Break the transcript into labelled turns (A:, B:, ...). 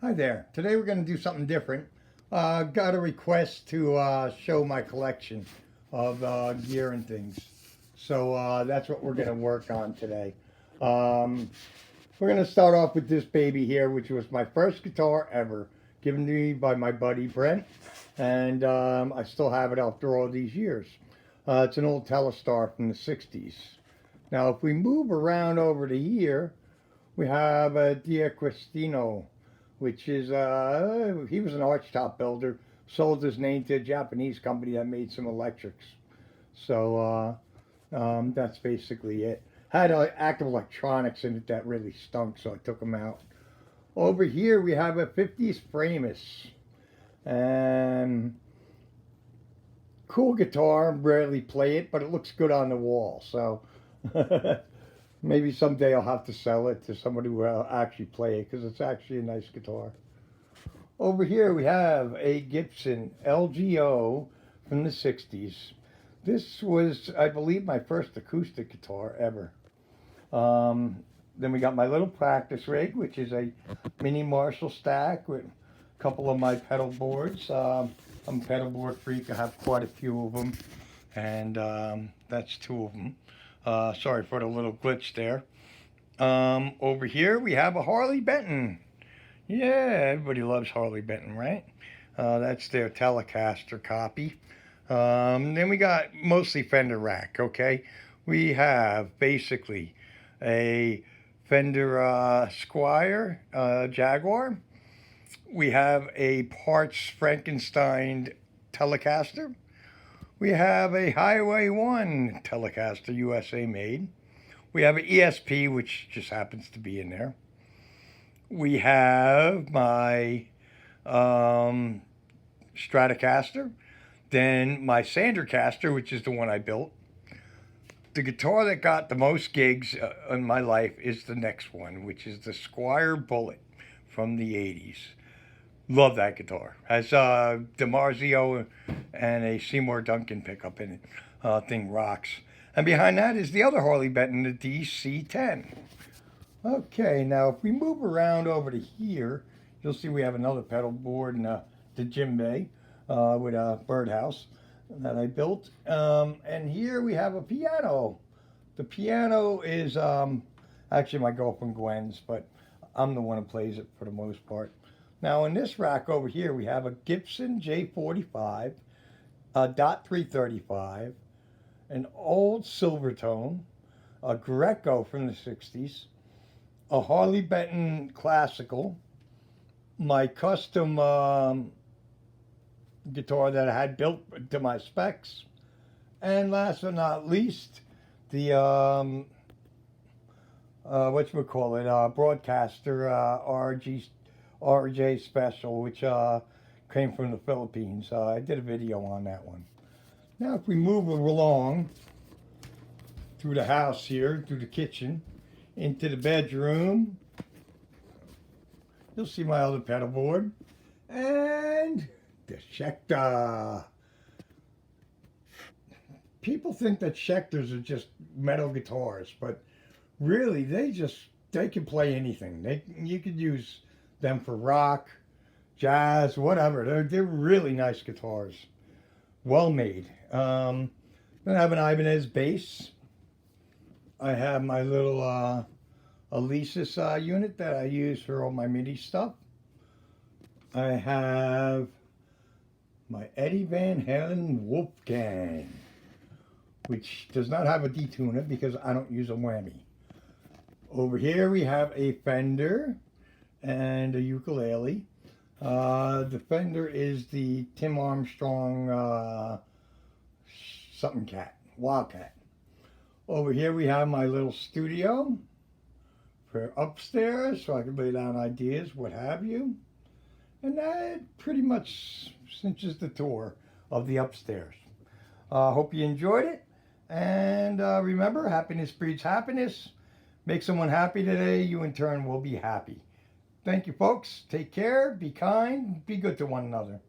A: Hi there. Today we're going to do something different. Got a request to show my collection of gear and things. So that's what we're going to work on today. We're going to start off with this baby here, which was my first guitar ever, given to me by my buddy Brent. And I still have it after all these years. It's an old Telestar from the 60s. Now, if we move around over to here, we have a Cristino, which is, he was an archtop builder, sold his name to a Japanese company that made some electrics. So that's basically it. Had active electronics in it that really stunk, so I took them out. Over here we have a 50s Framus. And cool guitar, rarely play it, but it looks good on the wall. So maybe someday I'll have to sell it to somebody who will actually play it, because it's actually a nice guitar. Over here we have a Gibson LGO from the 60s. This was, I believe, my first acoustic guitar ever. Then we got my little practice rig, which is a mini Marshall stack with a couple of my pedal boards. I'm a pedal board freak. I have quite a few of them, and that's two of them. Sorry for the little glitch there. Over here we have a Harley Benton. Yeah, everybody loves Harley Benton, right? That's their Telecaster copy. Then we got mostly Fender rack, okay? We have basically a Fender Squire Jaguar. We have a Parts Frankenstein Telecaster. We have a Highway 1 Telecaster, USA made. We have an ESP, which just happens to be in there. We have my Stratocaster. Then my Sandercaster, which is the one I built. The guitar that got the most gigs in my life is the next one, which is the Squire Bullet from the 80s. Love that guitar. Has DiMarzio and a Seymour Duncan pickup in it. Thing rocks. And behind that is the other Harley Benton, the DC-10. Okay, now if we move around over to here, you'll see we have another pedal board and the djembe with a birdhouse that I built. And here we have a piano. The piano is actually my girlfriend Gwen's, but I'm the one who plays it for the most part. Now in this rack over here we have a Gibson J45, a Dot 335, an old Silvertone, a Greco from the 60s, a Harley Benton Classical, my custom guitar that I had built to my specs, and last but not least, the Broadcaster RJ Special, which came from the Philippines. I did a video on that one. Now if we move along through the house here, through the kitchen, into the bedroom, you'll see my other pedal board and the Schecter. People think that Schecters are just metal guitars, but really they can play anything. You could use them for rock, jazz, whatever. They're really nice guitars, well made. Then I have an Ibanez bass. I have my little Alesis unit that I use for all my MIDI stuff. I have my Eddie Van Halen Wolfgang, which does not have a detuner because I don't use a whammy. Over here we have a Fender and a ukulele. The Fender is the Tim Armstrong something cat, Wildcat. Over here we have my little studio for upstairs, so I can lay down ideas, what have you. And that pretty much cinches the tour of the upstairs. Hope you enjoyed it. And remember, happiness breeds happiness. Make someone happy today, you in turn will be happy. Thank you, folks. Take care, be kind, be good to one another.